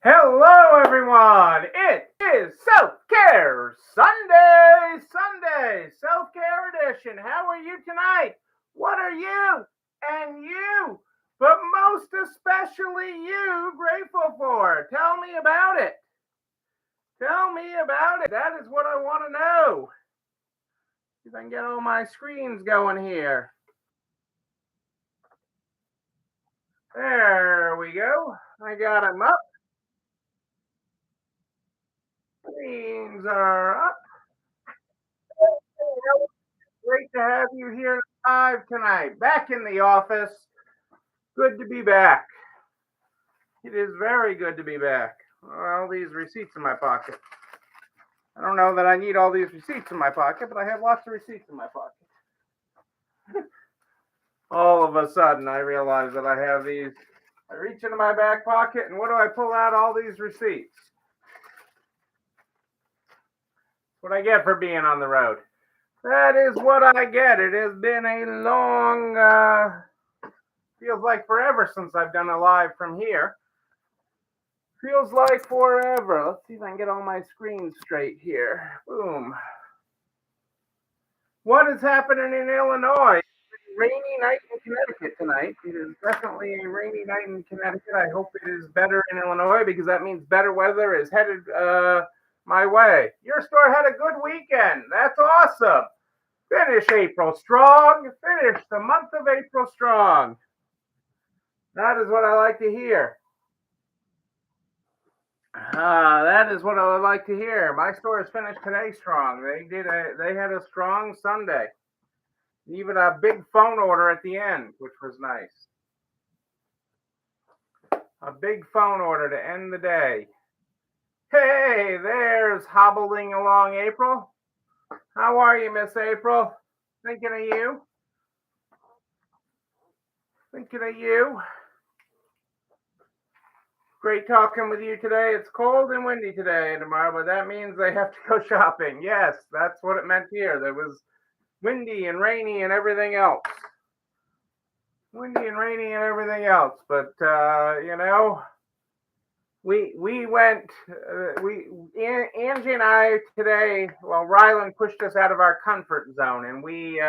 Hello, everyone. It is Self Care Sunday, Self Care Edition. How are you tonight? What are you and you, but most especially you, grateful for? Tell me about it. Tell me about it. That is what I want to know. See if I can get all my screens going here. There we go. I got them up. Screens are up. Great to have you here live tonight. Back in the office. Good to be back. It is very good to be back. All these receipts in my pocket. I don't know that I need all these receipts in my pocket, but I have lots of receipts in my pocket. All of a sudden, I realize that I have these. I reach into my back pocket, and what do I pull out? All these receipts. What I get for being on the road. That is what I get. It has been a long, feels like forever since I've done a live from here. Feels like forever. Let's see if I can get all my screens straight here. Boom. What is happening in Illinois? Rainy night in Connecticut tonight. It is definitely a rainy night in Connecticut. I hope it is better in Illinois because that means better weather is headed my way. Your store had a good weekend. That's awesome. Finish April strong. Finish the month of April strong. That is what I like to hear. That is what I would like to hear. My store is finished today strong. They had a strong Sunday. Even a big phone order at the end, which was nice. A big phone order to end the day. Hey, there's hobbling along April. How are you, Miss April? Thinking of you. Thinking of you. Great talking with you today. It's cold and windy today and tomorrow, but that means they have to go shopping. Yes, that's what it meant here. There was windy and rainy and everything else. Windy and rainy and everything else. But we went. Angie and I today. Well, Rylan pushed us out of our comfort zone, and we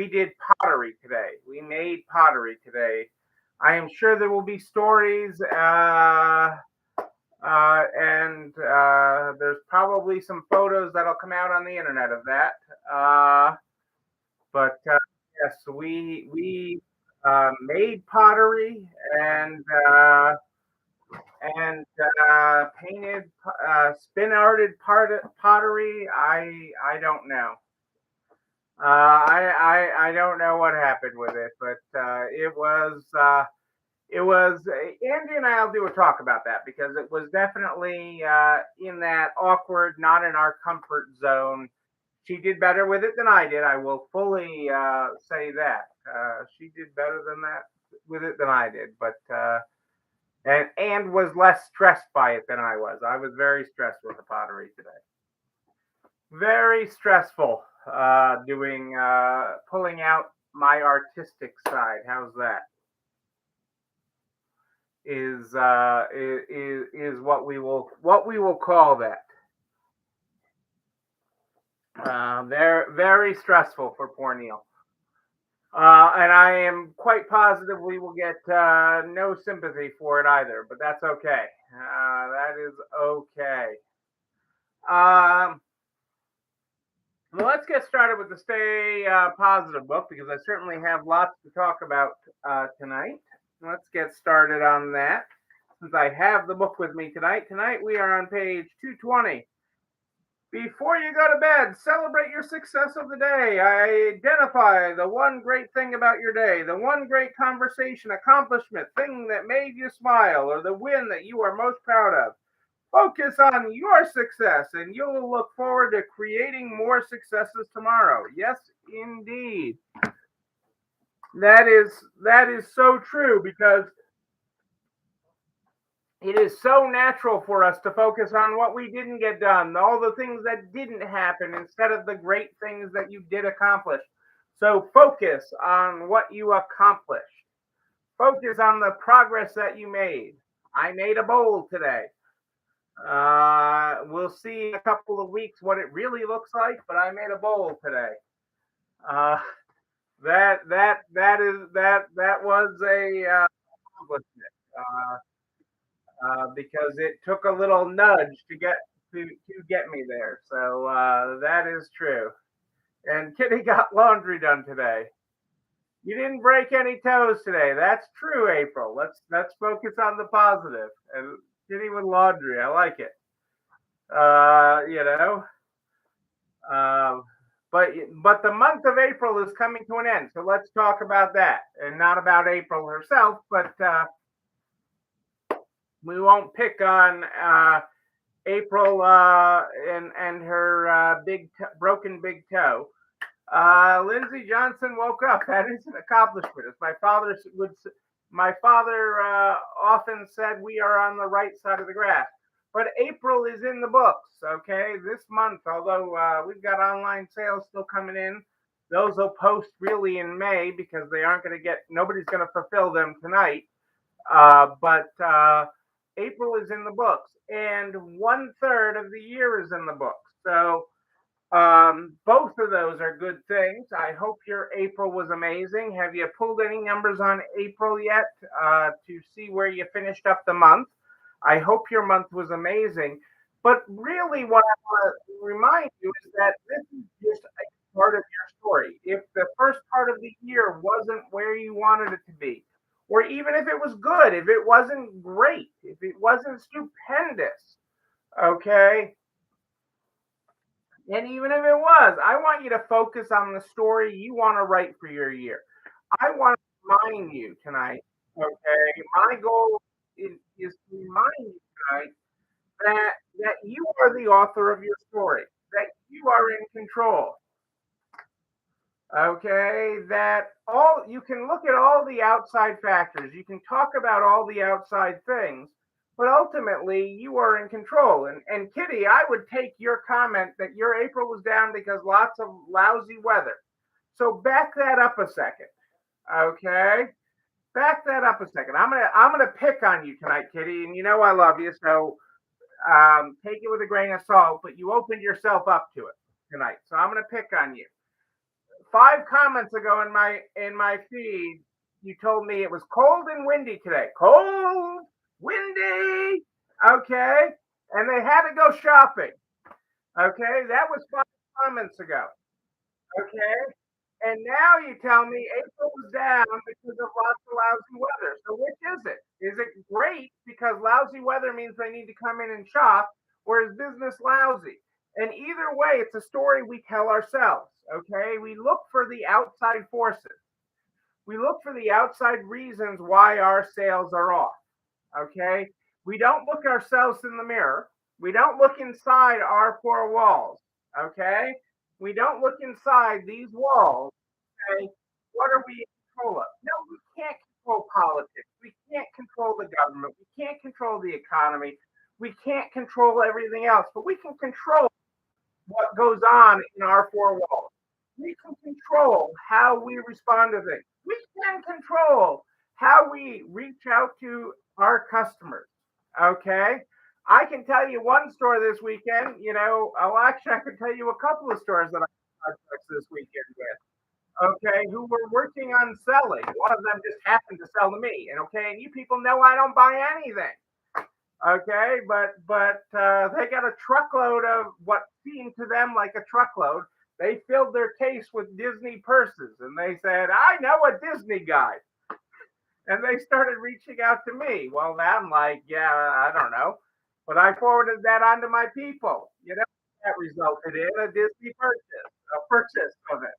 did pottery today. We made pottery today. I am sure there will be stories, and there's probably some photos that'll come out on the internet of that. But yes, we made pottery and painted, spin arted pottery. I don't know. I don't know what happened with it, but it was Andy and I'll do a talk about that because it was definitely in that awkward, not in our comfort zone. She did better with it than I did. I will fully say that she did better than that with it than I did, but and was less stressed by it than I was. I was very stressed with the pottery today. Very stressful doing pulling out my artistic side. How's that? Is what we will call that. Very stressful for poor Neil. And I am quite positive we will get no sympathy for it either, but that's okay. That is okay. Um, well, let's get started with the Stay Positive book because I certainly have lots to talk about tonight. Let's get started on that. Since I have the book with me tonight, we are on page 220. Before you go to bed, celebrate your success of the day. Identify the one great thing about your day, the one great conversation, accomplishment, thing that made you smile, or the win that you are most proud of. Focus on your success, and you'll look forward to creating more successes tomorrow. Yes, indeed. That is so true because it is so natural for us to focus on what we didn't get done, all the things that didn't happen, instead of the great things that you did accomplish. So focus on what you accomplished. Focus on the progress that you made. I made a bowl today. We'll see in a couple of weeks what it really looks like, but I made a bowl today. Uh, that was a accomplishment because it took a little nudge to get me there. So that is true. And Kitty got laundry done today. You didn't break any toes today. That's true, April. Let's focus on the positive. And Kitty with laundry, I like it. Uh, you know, uh, but the month of April is coming to an end. So let's talk about that, and not about April herself. But we won't pick on April and her broken big toe. Lindsey Johnson woke up. That is an accomplishment. As my father often said, we are on the right side of the grass. But April is in the books. Okay, this month, although we've got online sales still coming in, those will post really in May because they aren't going to nobody's going to fulfill them tonight. But April is in the books, and 1/3 of the year is in the books. So both of those are good things. I hope your April was amazing. Have you pulled any numbers on April yet to see where you finished up the month? I hope your month was amazing. But really, what I want to remind you is that this is just a part of your story. If the first part of the year wasn't where you wanted it to be, or even if it was good, if it wasn't great, if it wasn't stupendous, okay, and even if it was, I want you to focus on the story you want to write for your year. I want to remind you tonight, okay? My goal is to remind you tonight that you are the author of your story, that you are in control. Okay, that all you can look at all the outside factors, you can talk about all the outside things, but ultimately you are in control. And Kitty, I would take your comment that your April was down because lots of lousy weather. So back that up a second. Okay? Back that up a second. I'm gonna pick on you tonight, Kitty, and you know I love you, so take it with a grain of salt, but you opened yourself up to it tonight. So I'm gonna pick on you. 5 comments ago in my feed, you told me it was cold and windy today. Cold, windy, okay, and they had to go shopping. Okay, that was 5 comments ago. Okay, and now you tell me April was down because of lots of lousy weather. So which is it? Is it great because lousy weather means they need to come in and shop, or is business lousy? And either way, it's a story we tell ourselves. Okay, we look for the outside forces. We look for the outside reasons why our sales are off. Okay, we don't look ourselves in the mirror. We don't look inside our 4 walls. Okay, we don't look inside these walls. Okay, what are we in control of? No, we can't control politics. We can't control the government. We can't control the economy. We can't control everything else, but we can control what goes on in our 4 walls. We can control how we respond to things. We can control how we reach out to our customers. Okay. I can tell you one store this weekend. I can tell you a couple of stores that I touched this weekend with. Okay, who were working on selling. One of them just happened to sell to me. And okay, and you people know I don't buy anything. Okay, but they got a truckload of what seemed to them like a truckload. They filled their case with Disney purses, and they said, "I know a Disney guy," and they started reaching out to me. Well, I'm like, yeah, I don't know, but I forwarded that on to my people. That resulted in a Disney purchase, a purchase of it.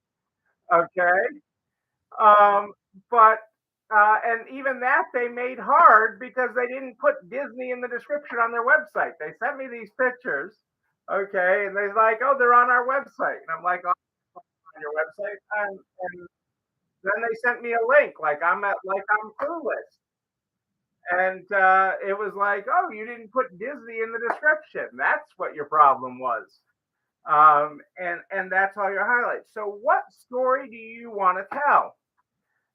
Okay, um, but and even that they made hard because they didn't put Disney in the description on their website. They sent me these pictures, okay, and they're like, "Oh, they're on our website," and I'm like, "Oh, on your website?" And then they sent me a link, like I'm clueless, and it was like, "Oh, you didn't put Disney in the description. That's what your problem was." And that's all your highlights. So, what story do you want to tell?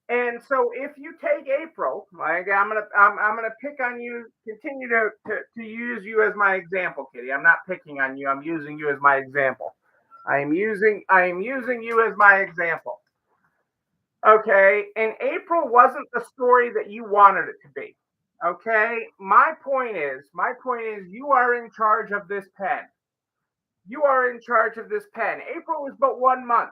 And so if you take April, like I'm gonna pick on you, continue to use you as my example, Kitty. I'm not picking on you. I'm using you as my example. I am using you as my example. Okay, and April wasn't the story that you wanted it to be. Okay, my point is you are in charge of this pen. You are in charge of this pen. April was but 1 month.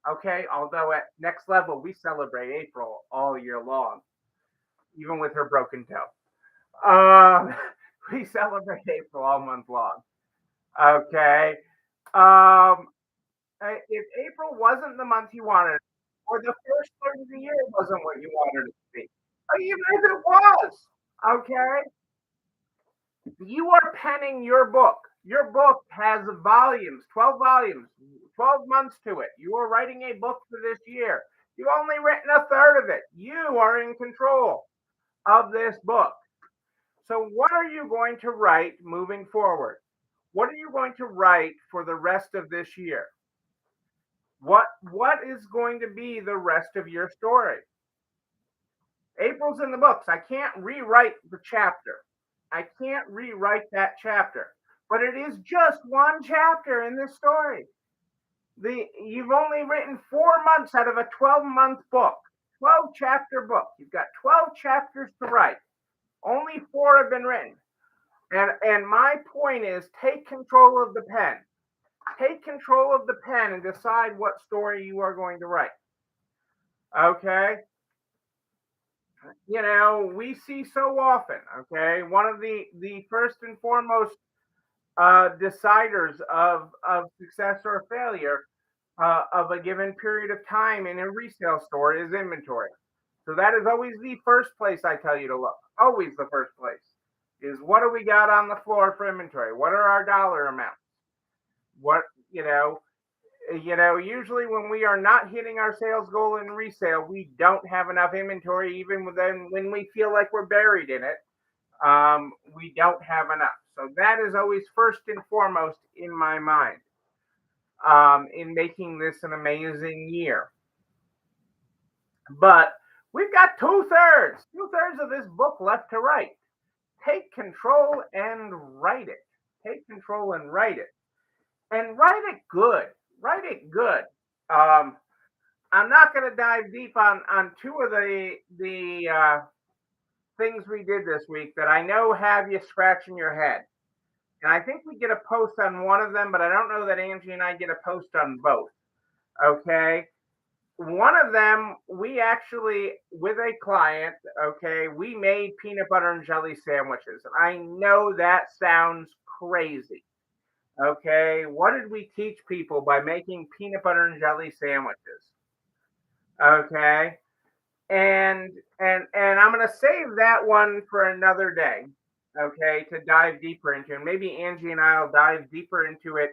Okay, although at next level we celebrate April all year long, even with her broken toe. We celebrate April all month long. Okay. Um, if April wasn't the month you wanted, or the first third of the year wasn't what you wanted it to be, or even if it was, okay, you are penning your book. Your book has volumes, 12 volumes, 12 months to it. You are writing a book for this year. You've only written a third of it. You are in control of this book. So, what are you going to write moving forward? What are you going to write for the rest of this year? What is going to be the rest of your story? April's in the books. I can't rewrite the chapter. I can't rewrite that chapter. But it is just one chapter in this story. You've only written 4 months out of a 12-month book, 12 chapter book. You've got 12 chapters to write. Only four have been written. And my point is take control of the pen. Take control of the pen and decide what story you are going to write. Okay? We see so often, okay? One of the first and foremost deciders of success or failure of a given period of time in a resale store is inventory. So that is always the first place I tell you to look. Always the first place is what do we got on the floor for inventory? What are our dollar amounts? What usually when we are not hitting our sales goal in resale, we don't have enough inventory. Even when we feel like we're buried in it, we don't have enough. So that is always first and foremost in my mind in making this an amazing year. But we've got two-thirds of this book left to write. Take control and write it. Take control and write it. And write it good. Write it good. Um, I'm not going to dive deep on two of the things we did this week that I know have you scratching your head. And I think we get a post on one of them, but I don't know that Angie and I get a post on both. Okay. One of them, we actually, with a client, okay, we made peanut butter and jelly sandwiches. And I know that sounds crazy. Okay. What did we teach people by making peanut butter and jelly sandwiches? Okay. And I'm gonna save that one for another day, okay, to dive deeper into. And maybe Angie and I'll dive deeper into it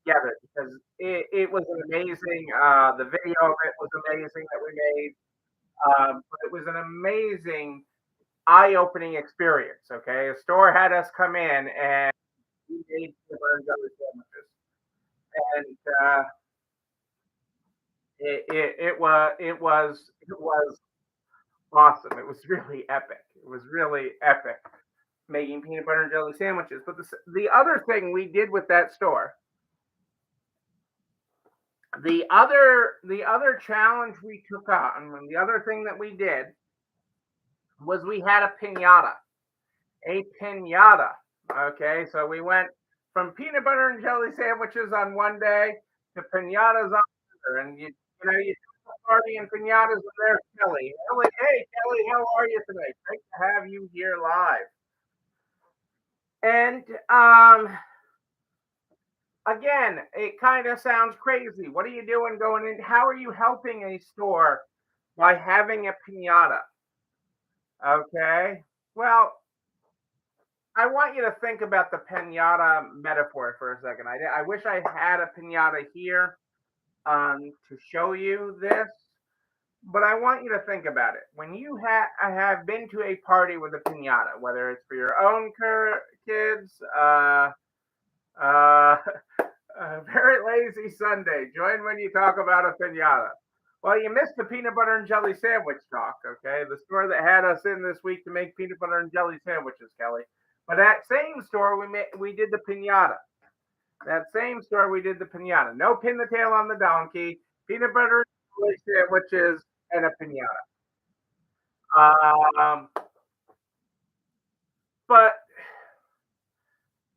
together because it was an amazing. The video of it was amazing that we made. But it was an amazing, eye-opening experience. Okay, a store had us come in and we made peanut butter sandwiches, and it was awesome. It was really epic. It was really epic making peanut butter and jelly sandwiches. But the other thing we did with that store, the other challenge we took on, and the other thing that we did was we had a pinata. A pinata. Okay, so we went from peanut butter and jelly sandwiches on one day to pinatas on another, and you party and pinatas with their Kelly. Kelly, hey Kelly, how are you today? Great to have you here live. And again, it kind of sounds crazy. What are you doing going in? How are you helping a store by having a pinata? Okay. Well, I want you to think about the pinata metaphor for a second. I wish I had a pinata here to show you this, but I want you to think about it. When you have been to a party with a pinata, whether it's for your own kids, uh, very lazy Sunday. Join when you talk about a pinata. Well, you missed the peanut butter and jelly sandwich talk, okay? The store that had us in this week to make peanut butter and jelly sandwiches, Kelly. But that same store we did the pinata. That same store we did the pinata. No pin the tail on the donkey, peanut butter and jelly sandwiches, and a pinata. Um, but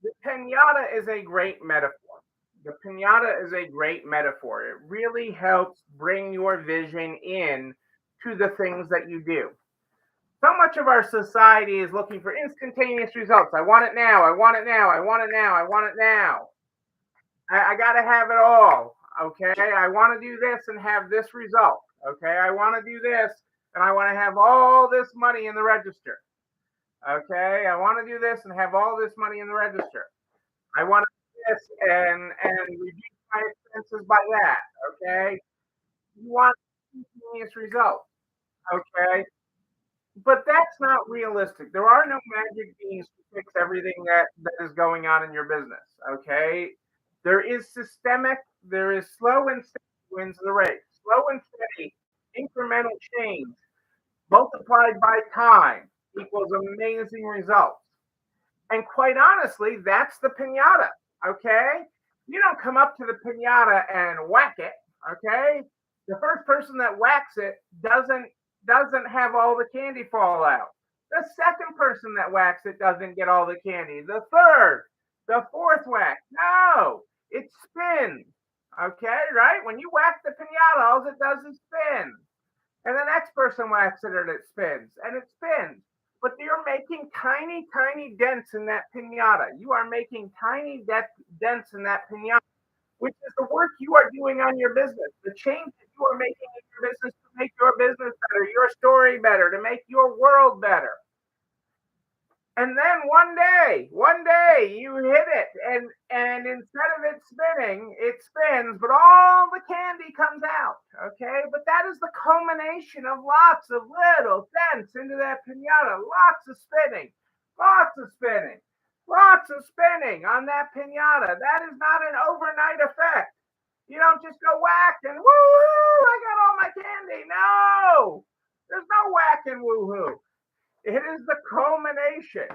the pinata is a great metaphor. The pinata is a great metaphor. It really helps bring your vision in to the things that you do. So much of our society is looking for instantaneous results. I want it now. I want it now. I want it now. I want it now. I got to have it all. Okay. I want to do this and have this result. Okay. I want to do this and I want to have all this money in the register. Okay. I want to do this and have all this money in the register. I want to do this and reduce my expenses by that. Okay. You want instantaneous results. Okay. But that's not realistic. There are no magic beans to fix everything that is going on in your business. Okay. There is systemic, there is slow and steady wins the race. Slow and steady, incremental change multiplied by time equals amazing results. And quite honestly, that's the pinata. Okay. You don't come up to the pinata and whack it. Okay. The first person that whacks it doesn't have all the candy fall out. The second person that whacks it doesn't get all the candy. The third, the fourth whack. No, it spins. Okay, right? When you whack the pinata, all it does is spin. And the next person whacks it and it spins and it spins. But you're making tiny, tiny dents in that pinata. You are making tiny dents in that pinata, which is the work you are doing on your business, the change that you are making in your business to make your business better, your story better, to make your world better. And then one day you hit it, and instead of it spinning, it spins, but all the candy comes out. Okay, but that is the culmination of lots of little dents into that pinata, lots of spinning, lots of spinning, lots of spinning on that pinata. That is not an overnight effect. You don't just go whack and woo, I got all my candy. No, there's no whack and woohoo. It is the culmination.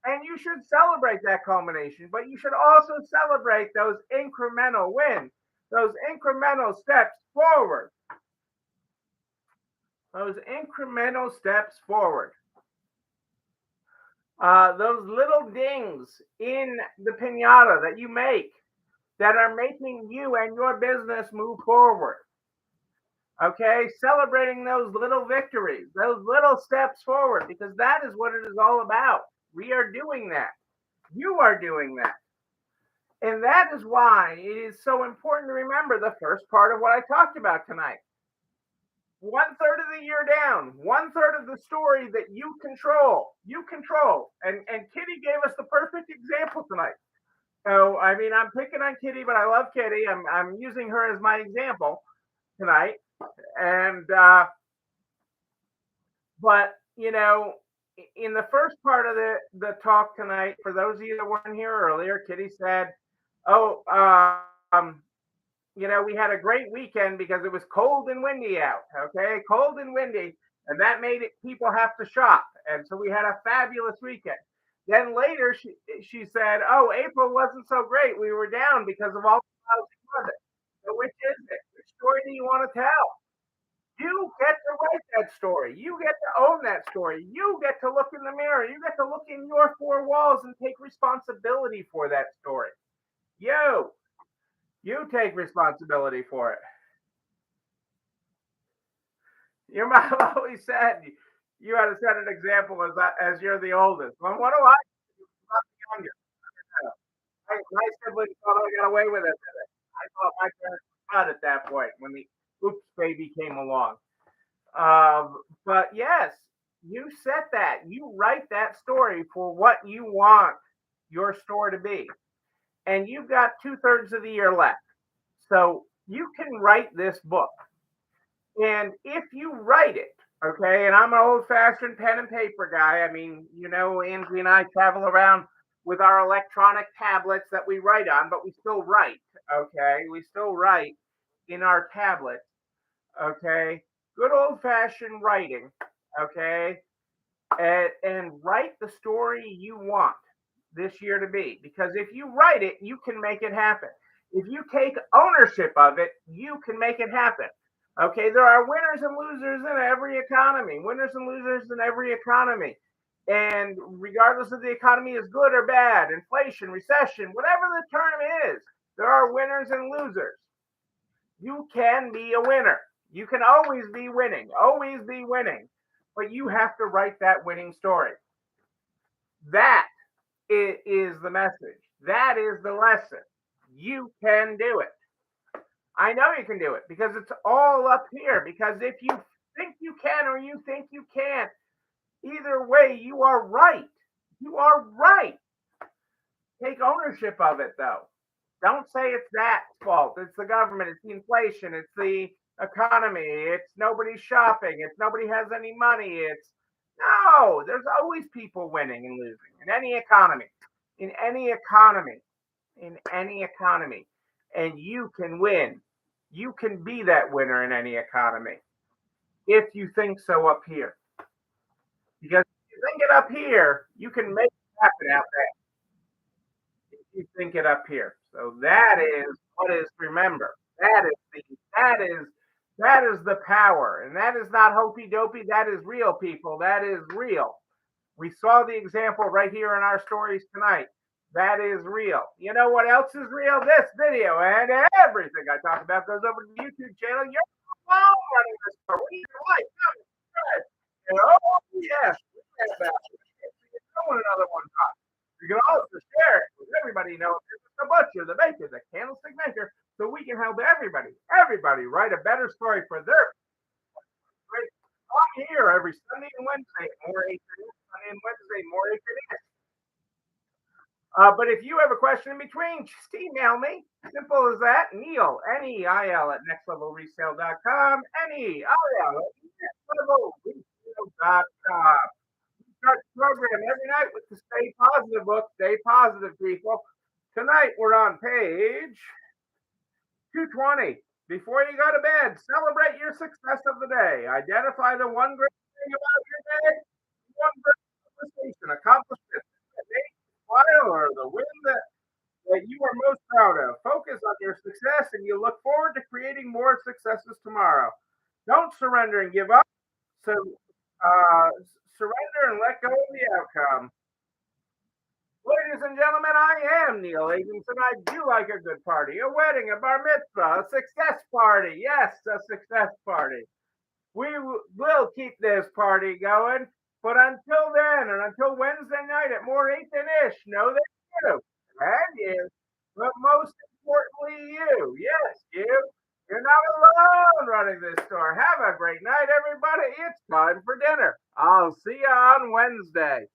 And you should celebrate that culmination, but you should also celebrate those incremental wins, those incremental steps forward. Those incremental steps forward. Those little dings in the pinata that you make that are making you and your business move forward. Okay, celebrating those little victories, those little steps forward, because that is what it is all about. We are doing that. You are doing that. And that is why it is so important to remember the first part of what I talked about tonight. 1/3 of the year down, 1/3 of the story that you control. You control. And Kitty gave us the perfect example tonight. So I mean, I'm picking on Kitty, but I love Kitty. I'm using her as my example tonight. And but you know, in the first part of the talk tonight, for those of you that weren't here earlier, Kitty said, "Oh, we had a great weekend because it was cold and windy out. Okay, cold and windy, and that made it people have to shop, and so we had a fabulous weekend." Then later she said, "Oh, April wasn't so great. We were down because of all the lousy weather." So which is it? Which story do you want to tell? You get to write that story. You get to own that story. You get to look in the mirror. You get to look in your four walls and take responsibility for that story. You take responsibility for it. Your mom always said you had to set an example as you're the oldest. Well, what do I do? I'm the younger. My siblings thought I got away with it. I thought my parents were cut at that point when the oops baby came along. But yes, you set that. You write that story for what you want your store to be. And you've got 2/3 of the year left. So you can write this book. And if you write it, okay, and I'm an old fashioned pen and paper guy. I mean, Angie and I travel around with our electronic tablets that we write on, but we still write, okay? We still write in our tablets. Okay, good old fashioned writing. Okay, and write the story you want this year to be. Because if you write it, you can make it happen. If you take ownership of it, you can make it happen. Okay, there are winners and losers in every economy, winners and losers in every economy. And regardless of the economy is good or bad, inflation, recession, whatever the term is, there are winners and losers. You can be a winner. You can always be winning, but you have to write that winning story. That is the message. That is the lesson. You can do it. I know you can do it because it's all up here. Because if you think you can or you think you can't, either way, you are right. You are right. Take ownership of it, though. Don't say it's that fault. It's the government. It's the inflation. It's the economy. It's nobody shopping. It's nobody has any money. It's no. There's always people winning and losing in any economy. In any economy. In any economy. And you can win. You can be that winner in any economy if you think so up here. Because if you think it up here, you can make it happen out there. You think it up here. So that is what is remember. That is the power. And that is not hokey dopey. That is real, people. That is real. We saw the example right here in our stories tonight. That is real. You know what else is real? This video and everything I talk about goes over to the YouTube channel. You're alone running this store. What do you like? And oh yes, we have that. You know another one. You can also share it with everybody. You know, the butcher, the baker, the candlestick maker, so we can help everybody write a better story for their. I'm here every Sunday and Wednesday at More H&S. Sunday and Wednesday, More H&S. But if you have a question in between, just email me. Simple as that. Neil, Neil, at nextlevelresale.com. Neil at nextlevelresale.com. Start the program every night with the Stay Positive book. Stay positive, people. Tonight we're on page 220. Before you go to bed, celebrate your success of the day. Identify the one great thing about your day, one great conversation, accomplishment, smile, or the win that you are most proud of. Focus on your success, and you look forward to creating more successes tomorrow. Don't surrender and give up. So, surrender and let go of the outcome. Ladies and gentlemen, I am Neil Agenson. I do like a good party, a wedding, a bar mitzvah, a success party. Yes, a success party. We will keep this party going. But until then, and until Wednesday night at More 8th and Ish, know that you, and you, but most importantly, you, yes, you're not alone running this store. Have a great night, everybody. It's time for dinner. I'll see you on Wednesday.